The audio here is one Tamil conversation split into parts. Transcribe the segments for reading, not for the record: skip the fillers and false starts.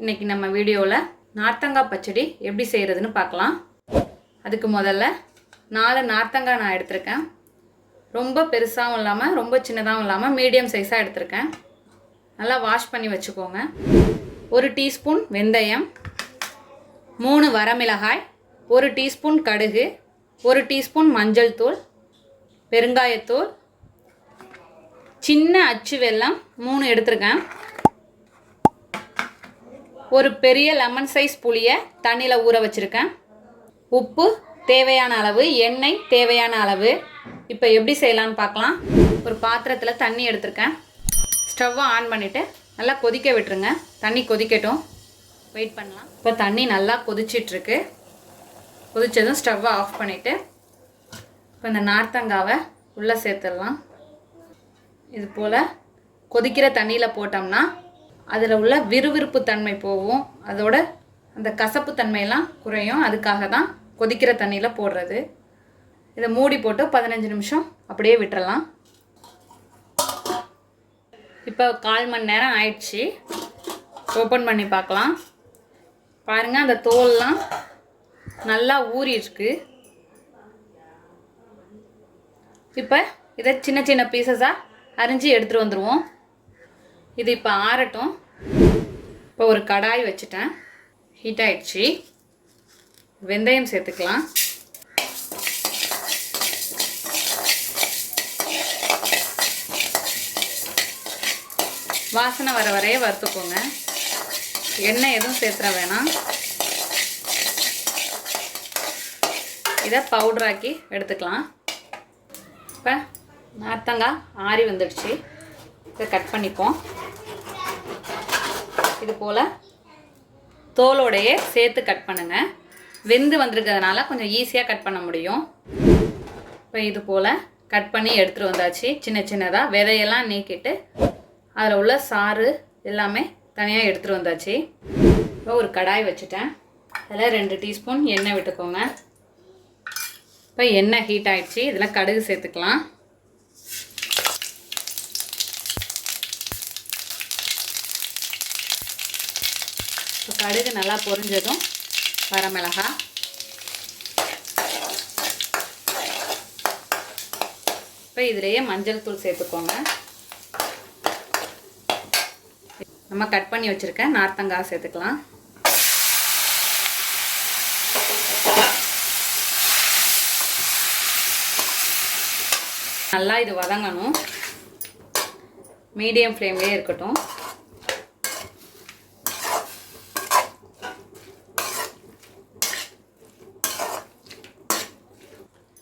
இன்றைக்கி நம்ம வீடியோவில் நார்த்தங்காய் பச்சடி எப்படி செய்கிறதுன்னு பார்க்கலாம். அதுக்கு முதல்ல 4 நார்த்தங்காய் நான் எடுத்திருக்கேன். ரொம்ப பெருசாகவும் இல்லாமல் ரொம்ப சின்னதாகவும் இல்லாமல் மீடியம் சைஸாக எடுத்திருக்கேன். நல்லா வாஷ் பண்ணி வச்சுக்கோங்க. 1 டீஸ்பூன் வெந்தயம், 3 வரமிளகாய், 1 டீஸ்பூன் கடுகு, 1 டீஸ்பூன் மஞ்சள் தூள், பெருங்காயத்தூள், சின்ன அச்சு வெல்லம் 3 எடுத்திருக்கேன். ஒரு பெரிய லெமன் சைஸ் புளியை தண்ணியில் ஊற வச்சுருக்கேன். உப்பு தேவையான அளவு, எண்ணெய் தேவையான அளவு. இப்போ எப்படி செய்யலான்னு பார்க்கலாம். ஒரு பாத்திரத்தில் தண்ணி எடுத்திருக்கேன். ஸ்டவ்வை ஆன் பண்ணிவிட்டு நல்லா கொதிக்க விட்டுருங்க. தண்ணி கொதிக்கட்டும், வெயிட் பண்ணலாம். இப்போ தண்ணி நல்லா கொதிச்சிட்ருக்கு. கொதித்ததும் ஸ்டவ்வை ஆஃப் பண்ணிவிட்டு இப்போ இந்த நார்த்தங்காவை உள்ளே சேர்த்துடலாம். இது போல் கொதிக்கிற தண்ணியில் போட்டோம்னா அதில் உள்ள விறுவிறுப்பு தன்மை போகும், அதோட அந்த கசப்பு தன்மையெல்லாம் குறையும். அதுக்காக தான் கொதிக்கிற தண்ணியில் போடுறது. இதை மூடி போட்டு 15 நிமிஷம் அப்படியே விட்டுறலாம். இப்போ 1/4 மணி நேரம் ஆயிடுச்சு. ஓப்பன் பண்ணி பார்க்கலாம். பாருங்கள், அந்த தோல்லாம் நல்லா ஊறிருக்கு. இப்போ இதை சின்ன சின்ன பீசஸாக அரிஞ்சு எடுத்துகிட்டு வந்துடுவோம். இது இப்போ ஆறட்டும். இப்போ ஒரு கடாய் வச்சுட்டேன், ஹீட் ஆகிடுச்சு. வெந்தயம் சேர்த்துக்கலாம். வாசனை வர வரைய வறுத்துக்கோங்க. எண்ணெய் எதுவும் சேர்த்துற வேணாம். இதை பவுடராக்கி எடுத்துக்கலாம். இப்போ நார்த்தங்காய் ஆறி வந்துடுச்சு. இதை கட் பண்ணிப்போம். இது போல் தோலோடையே சேர்த்து கட் பண்ணுங்கள். வெந்து வந்திருக்கிறதுனால கொஞ்சம் ஈஸியாக கட் பண்ண முடியும். இப்போ இது போல் கட் பண்ணி எடுத்துகிட்டு வந்தாச்சு. சின்ன சின்னதாக விதையெல்லாம் நீக்கிட்டு அதில் உள்ள சாறு எல்லாமே தனியாக எடுத்துகிட்டு வந்தாச்சு. இப்போ ஒரு கடாய் வச்சுட்டேன். அதில் 2 டீஸ்பூன் எண்ணெய் விட்டுக்கோங்க. இப்போ எண்ணெய் ஹீட் ஆகிடுச்சு. இதில் கடுகு சேர்த்துக்கலாம். இப்போ கடுகு நல்லா பொரிஞ்சதும் வரமிளகாய், இப்போ இதிலேயே மஞ்சள் தூள் சேர்த்துக்கோங்க. நம்ம கட் பண்ணி வச்சுருக்க நார்த்தங்காய் சேர்த்துக்கலாம். நல்லா இது வதங்கணும். மீடியம் ஃப்ளேம்லேயே இருக்கட்டும்.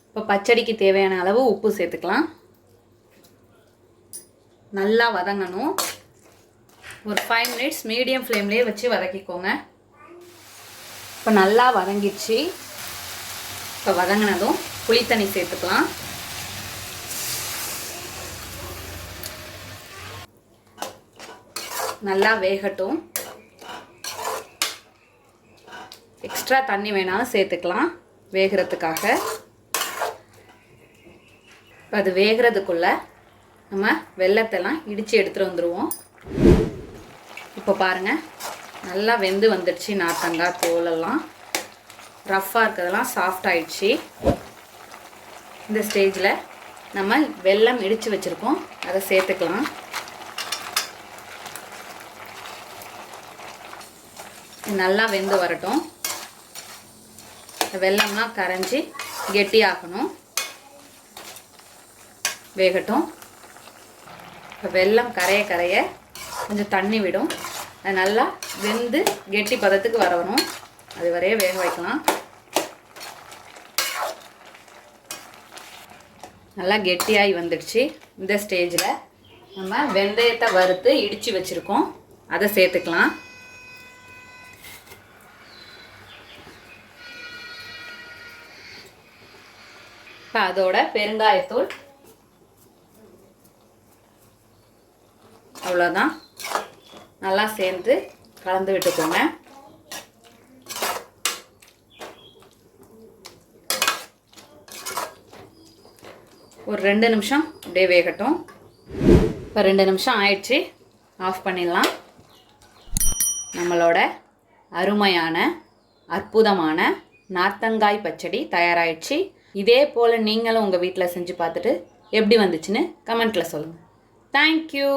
இப்போ பச்சடிக்கு தேவையான அளவு உப்பு சேர்த்துக்கலாம். நல்லா வதங்கணும். ஒரு 5 மினிட்ஸ் மீடியம் ஃப்ளேம்லேயே வச்சு வதக்கிக்கோங்க. இப்போ நல்லா வதங்கிடுச்சு. இப்போ வதங்கினதும் புளித்தண்ணி சேர்த்துக்கலாம். நல்லா வேகட்டும். எக்ஸ்ட்ரா தண்ணி வேணாலும் சேர்த்துக்கலாம் வேகிறதுக்காக. அது வேகிறதுக்குள்ளே நம்ம வெல்லத்தெல்லாம் இடித்து எடுத்துகிட்டு வந்துடுவோம். இப்போ பாருங்கள், நல்லா வெந்து வந்துடுச்சு. நார்த்தங்காய் தோலெல்லாம் ரஃப்பாக இருக்கிறதெல்லாம் சாஃப்ட் ஆகிடுச்சு. இந்த ஸ்டேஜில் நம்ம வெல்லம் இடித்து வச்சுருக்கோம், அதை சேர்த்துக்கலாம். நல்லா வெந்து வரட்டும். வெல்லம்லாம் கரைஞ்சி கெட்டியாகணும், வேகட்டும். இப்போ வெல்லம் கரைய கரைய கொஞ்சம் தண்ணி விடும். அது நல்லா வெந்து கெட்டி பதத்துக்கு வரணும். அது வரைய வேக வைக்கலாம். நல்லா கெட்டியாகி வந்துடுச்சு. இந்த ஸ்டேஜில் நம்ம வெந்தயத்தை வறுத்து இடித்து வச்சுருக்கோம், அதை சேர்த்துக்கலாம். இப்போ அதோட பெருங்காயத்தூள், அவ்வளோதான். நல்லா சேர்ந்து கலந்து விட்டுக்கோங்க. ஒரு 2 நிமிஷம் அப்படியே வேகட்டும். இப்போ 2 நிமிஷம் ஆயிடுச்சு, ஆஃப் பண்ணிடலாம். நம்மளோட அருமையான அற்புதமான நார்த்தங்காய் பச்சடி தயாராகிடுச்சு. இதே போல் நீங்களும் உங்கள் வீட்டில் செஞ்சு பார்த்துட்டு எப்படி வந்துச்சுன்னு கமெண்ட்டில் சொல்லுங்கள். தேங்க்யூ.